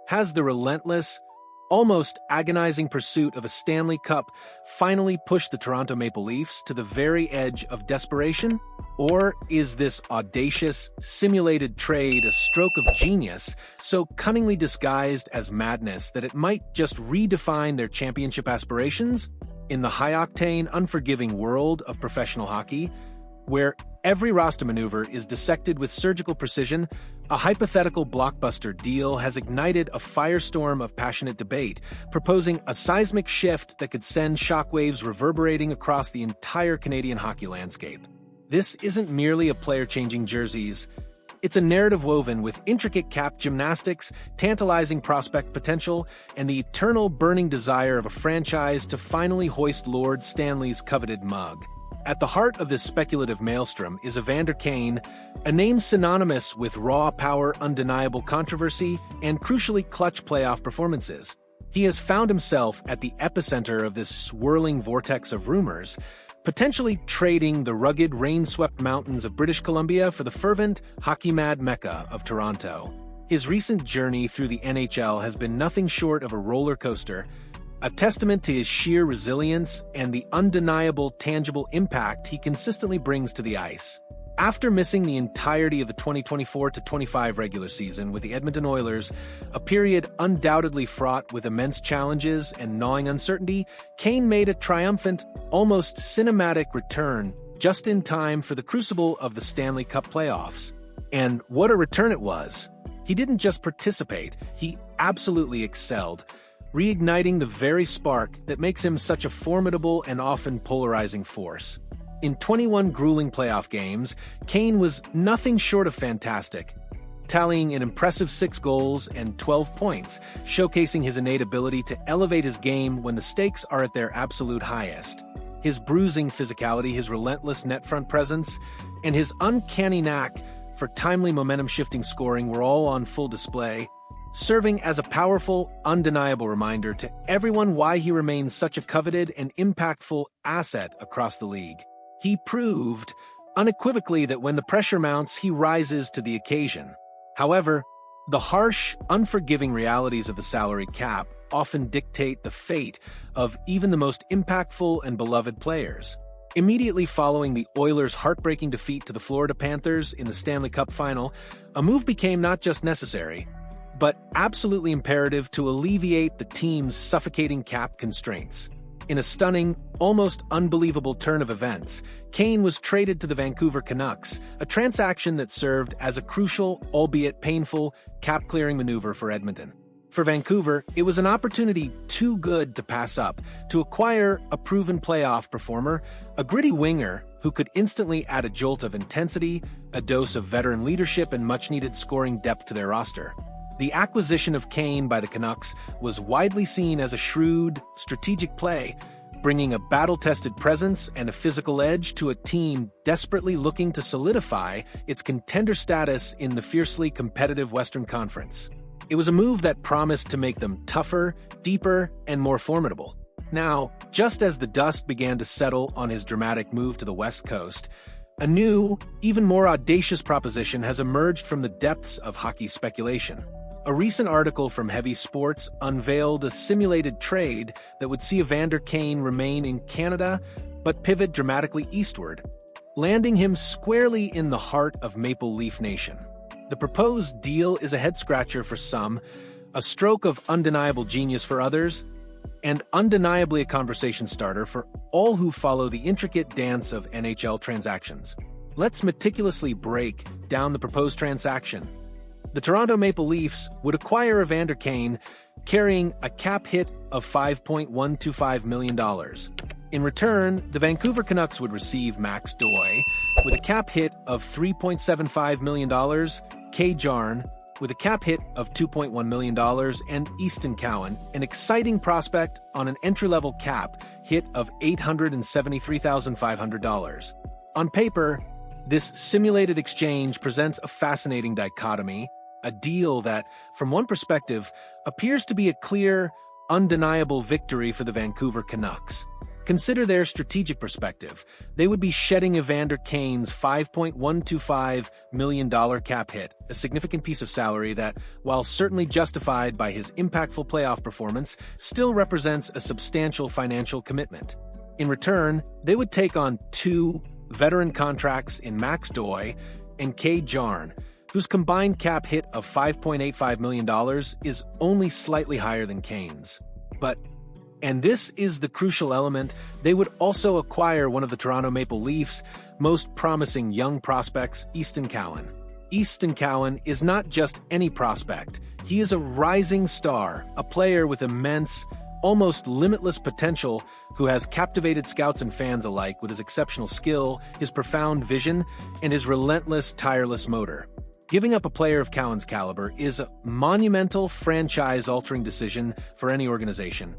Has the relentless, almost agonizing pursuit of a Stanley Cup finally pushed the Toronto Maple Leafs to the very edge of desperation? Or is this audacious, simulated trade a stroke of genius so cunningly disguised as madness that it might just redefine their championship aspirations? In the high-octane, unforgiving world of professional hockey, where every roster maneuver is dissected with surgical precision, a hypothetical blockbuster deal has ignited a firestorm of passionate debate, proposing a seismic shift that could send shockwaves reverberating across the entire Canadian hockey landscape. This isn't merely a player changing jerseys. It's a narrative woven with intricate cap gymnastics, tantalizing prospect potential, and the eternal burning desire of a franchise to finally hoist Lord Stanley's coveted mug. At the heart of this speculative maelstrom is Evander Kane, a name synonymous with raw power, undeniable controversy, and crucially clutch playoff performances. He has found himself at the epicenter of this swirling vortex of rumors, potentially trading the rugged, rain-swept mountains of British Columbia for the fervent, hockey-mad Mecca of Toronto. His recent journey through the NHL has been nothing short of a roller coaster, a testament to his sheer resilience and the undeniable, tangible impact he consistently brings to the ice. After missing the entirety of the 2024-25 regular season with the Edmonton Oilers, a period undoubtedly fraught with immense challenges and gnawing uncertainty, Kane made a triumphant, almost cinematic return just in time for the crucible of the Stanley Cup playoffs. And what a return it was! He didn't just participate, he absolutely excelled, reigniting the very spark that makes him such a formidable and often polarizing force. In 21 grueling playoff games, Kane was nothing short of fantastic, tallying an impressive 6 goals and 12 points, showcasing his innate ability to elevate his game when the stakes are at their absolute highest. His bruising physicality, his relentless net front presence, and his uncanny knack for timely momentum-shifting scoring were all on full display, serving as a powerful, undeniable reminder to everyone why he remains such a coveted and impactful asset across the league. He proved, unequivocally, that when the pressure mounts, he rises to the occasion. However, the harsh, unforgiving realities of the salary cap often dictate the fate of even the most impactful and beloved players. Immediately following the Oilers' heartbreaking defeat to the Florida Panthers in the Stanley Cup final, a move became not just necessary, but absolutely imperative to alleviate the team's suffocating cap constraints. In a stunning, almost unbelievable turn of events, Kane was traded to the Vancouver Canucks, a transaction that served as a crucial, albeit painful, cap-clearing maneuver for Edmonton. For Vancouver, it was an opportunity too good to pass up to acquire a proven playoff performer, a gritty winger who could instantly add a jolt of intensity, a dose of veteran leadership, and much-needed scoring depth to their roster. The acquisition of Kane by the Canucks was widely seen as a shrewd, strategic play, bringing a battle-tested presence and a physical edge to a team desperately looking to solidify its contender status in the fiercely competitive Western Conference. It was a move that promised to make them tougher, deeper, and more formidable. Now, just as the dust began to settle on his dramatic move to the West Coast, a new, even more audacious proposition has emerged from the depths of hockey speculation. A recent article from Heavy Sports unveiled a simulated trade that would see Evander Kane remain in Canada but pivot dramatically eastward, landing him squarely in the heart of Maple Leaf Nation. The proposed deal is a head-scratcher for some, a stroke of undeniable genius for others, and undeniably a conversation starter for all who follow the intricate dance of NHL transactions. Let's meticulously break down the proposed transaction. The Toronto Maple Leafs would acquire Evander Kane, carrying a cap hit of $5.125 million. In return, the Vancouver Canucks would receive Max Doy, with a cap hit of $3.75 million, Kay Jarn, with a cap hit of $2.1 million, and Easton Cowan, an exciting prospect on an entry-level cap hit of $873,500. On paper, this simulated exchange presents a fascinating dichotomy, a deal that, from one perspective, appears to be a clear, undeniable victory for the Vancouver Canucks. Consider their strategic perspective. They would be shedding Evander Kane's $5.125 million cap hit, a significant piece of salary that, while certainly justified by his impactful playoff performance, still represents a substantial financial commitment. In return, they would take on two veteran contracts in Max Doy and Cade Jarn, whose combined cap hit of $5.85 million is only slightly higher than Kane's. And this is the crucial element, they would also acquire one of the Toronto Maple Leafs' most promising young prospects, Easton Cowan. Easton Cowan is not just any prospect. He is a rising star, a player with immense, almost limitless potential who has captivated scouts and fans alike with his exceptional skill, his profound vision, and his relentless, tireless motor. Giving up a player of Cowan's caliber is a monumental, franchise-altering decision for any organization,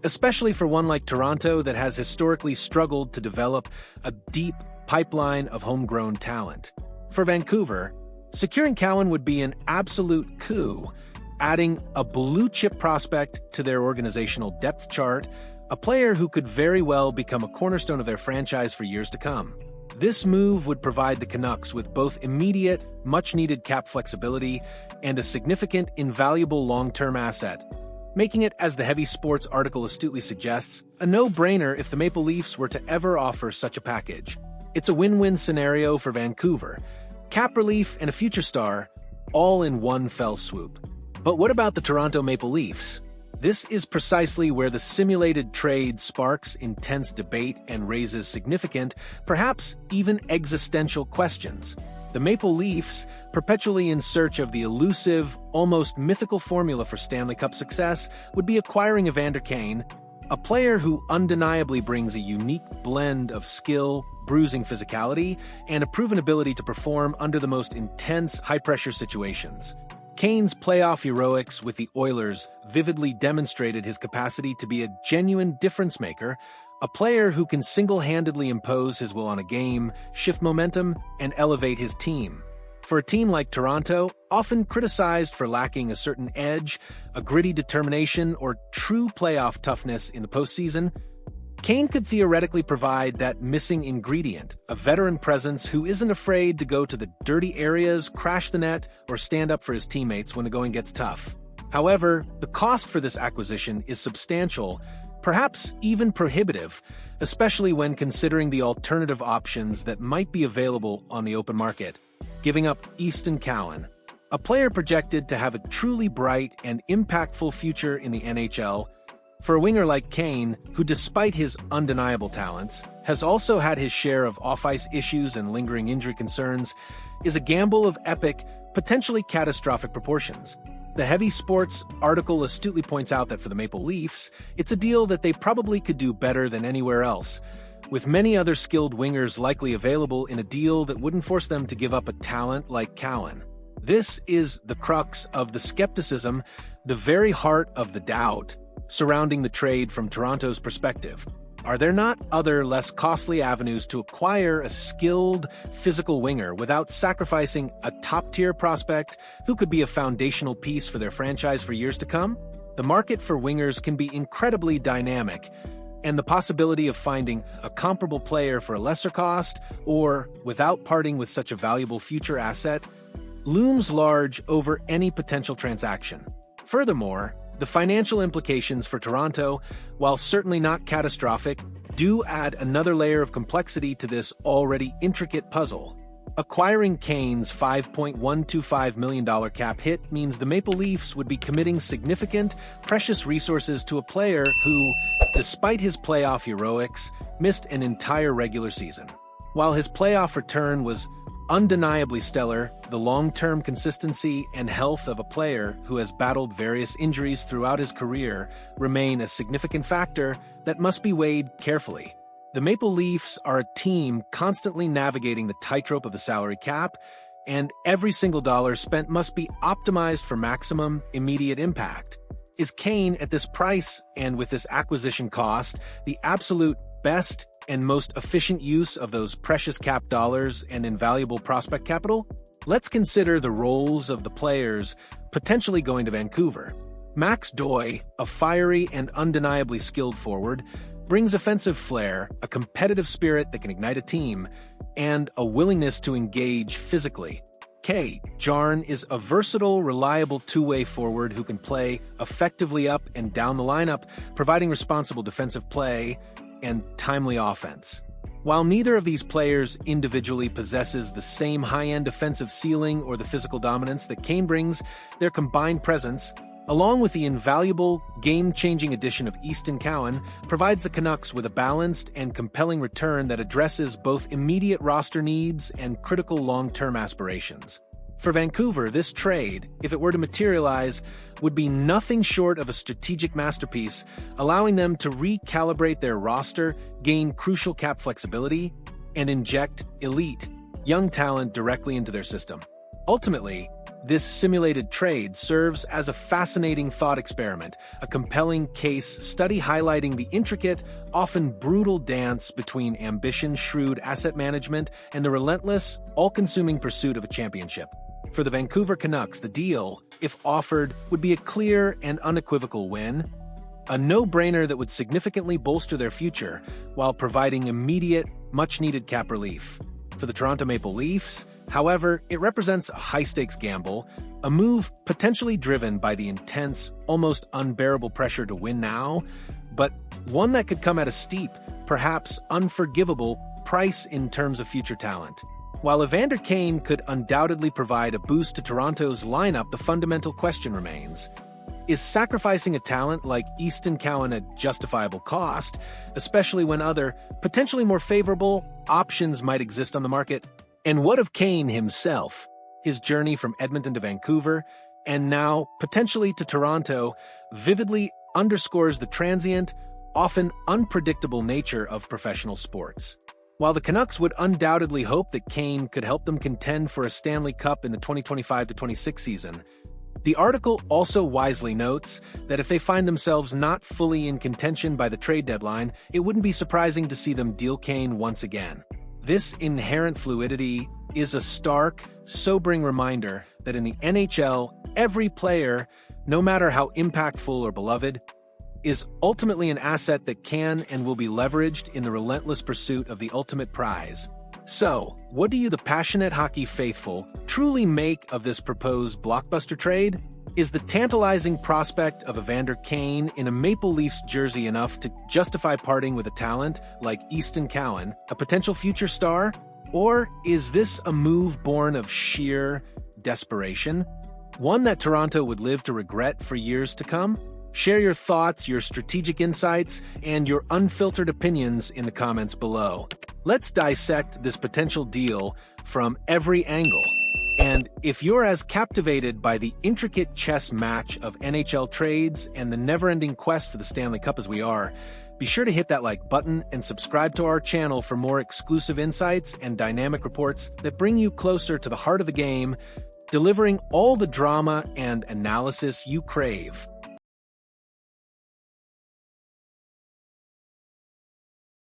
especially for one like Toronto that has historically struggled to develop a deep pipeline of homegrown talent. For Vancouver, securing Cowan would be an absolute coup, adding a blue-chip prospect to their organizational depth chart, a player who could very well become a cornerstone of their franchise for years to come. This move would provide the Canucks with both immediate, much-needed cap flexibility and a significant, invaluable long-term asset, making it, as the Heavy Sports article astutely suggests, a no-brainer if the Maple Leafs were to ever offer such a package. It's a win-win scenario for Vancouver. Cap relief and a future star, all in one fell swoop. But what about the Toronto Maple Leafs? This is precisely where the simulated trade sparks intense debate and raises significant, perhaps even existential questions. The Maple Leafs, perpetually in search of the elusive, almost mythical formula for Stanley Cup success, would be acquiring Evander Kane, a player who undeniably brings a unique blend of skill, bruising physicality, and a proven ability to perform under the most intense, high-pressure situations. Kane's playoff heroics with the Oilers vividly demonstrated his capacity to be a genuine difference-maker, a player who can single-handedly impose his will on a game, shift momentum, and elevate his team. For a team like Toronto, often criticized for lacking a certain edge, a gritty determination, or true playoff toughness in the postseason, Kane could theoretically provide that missing ingredient, a veteran presence who isn't afraid to go to the dirty areas, crash the net, or stand up for his teammates when the going gets tough. However, the cost for this acquisition is substantial, perhaps even prohibitive, especially when considering the alternative options that might be available on the open market. Giving up Easton Cowan, a player projected to have a truly bright and impactful future in the NHL, for a winger like Kane, who despite his undeniable talents, has also had his share of off-ice issues and lingering injury concerns, is a gamble of epic, potentially catastrophic proportions. The Heavy Sports article astutely points out that for the Maple Leafs, it's a deal that they probably could do better than anywhere else, with many other skilled wingers likely available in a deal that wouldn't force them to give up a talent like Cowan. This is the crux of the skepticism, the very heart of the doubt, surrounding the trade from Toronto's perspective. Are there not other, less costly avenues to acquire a skilled, physical winger without sacrificing a top-tier prospect who could be a foundational piece for their franchise for years to come? The market for wingers can be incredibly dynamic, and the possibility of finding a comparable player for a lesser cost, or without parting with such a valuable future asset, looms large over any potential transaction. Furthermore, the financial implications for Toronto, while certainly not catastrophic, do add another layer of complexity to this already intricate puzzle. Acquiring Kane's $5.125 million cap hit means the Maple Leafs would be committing significant, precious resources to a player who, despite his playoff heroics, missed an entire regular season. While his playoff return was undeniably stellar, the long-term consistency and health of a player who has battled various injuries throughout his career remain a significant factor that must be weighed carefully. The Maple Leafs are a team constantly navigating the tightrope of the salary cap, and every single dollar spent must be optimized for maximum immediate impact. Is Kane, at this price and with this acquisition cost, the absolute best and most efficient use of those precious cap dollars and invaluable prospect capital? Let's consider the roles of the players potentially going to Vancouver. Max Doy, a fiery and undeniably skilled forward, brings offensive flair, a competitive spirit that can ignite a team, and a willingness to engage physically. Jarn is a versatile, reliable two-way forward who can play effectively up and down the lineup, providing responsible defensive play and timely offense. While neither of these players individually possesses the same high-end defensive ceiling or the physical dominance that Kane brings, their combined presence, along with the invaluable, game-changing addition of Easton Cowan, provides the Canucks with a balanced and compelling return that addresses both immediate roster needs and critical long-term aspirations. For Vancouver, this trade, if it were to materialize, would be nothing short of a strategic masterpiece, allowing them to recalibrate their roster, gain crucial cap flexibility, and inject elite, young talent directly into their system. Ultimately, this simulated trade serves as a fascinating thought experiment, a compelling case study highlighting the intricate, often brutal dance between ambition, shrewd asset management, and the relentless, all-consuming pursuit of a championship. For the Vancouver Canucks, the deal, if offered, would be a clear and unequivocal win, a no-brainer that would significantly bolster their future while providing immediate, much-needed cap relief. For the Toronto Maple Leafs, however, it represents a high-stakes gamble, a move potentially driven by the intense, almost unbearable pressure to win now, but one that could come at a steep, perhaps unforgivable, price in terms of future talent. While Evander Kane could undoubtedly provide a boost to Toronto's lineup, the fundamental question remains: is sacrificing a talent like Easton Cowan a justifiable cost, especially when other, potentially more favorable, options might exist on the market? And what of Kane himself? His journey from Edmonton to Vancouver, and now potentially to Toronto, vividly underscores the transient, often unpredictable nature of professional sports. While the Canucks would undoubtedly hope that Kane could help them contend for a Stanley Cup in the 2025-26 season, the article also wisely notes that if they find themselves not fully in contention by the trade deadline, it wouldn't be surprising to see them deal Kane once again. This inherent fluidity is a stark, sobering reminder that in the NHL, every player, no matter how impactful or beloved, is ultimately an asset that can and will be leveraged in the relentless pursuit of the ultimate prize. So, what do you, the passionate hockey faithful, truly make of this proposed blockbuster trade? Is the tantalizing prospect of Evander Kane in a Maple Leafs jersey enough to justify parting with a talent like Easton Cowan, a potential future star? Or is this a move born of sheer desperation? One that Toronto would live to regret for years to come? Share your thoughts, your strategic insights, and your unfiltered opinions in the comments below. Let's dissect this potential deal from every angle. And if you're as captivated by the intricate chess match of NHL trades and the never-ending quest for the Stanley Cup as we are, be sure to hit that like button and subscribe to our channel for more exclusive insights and dynamic reports that bring you closer to the heart of the game, delivering all the drama and analysis you crave.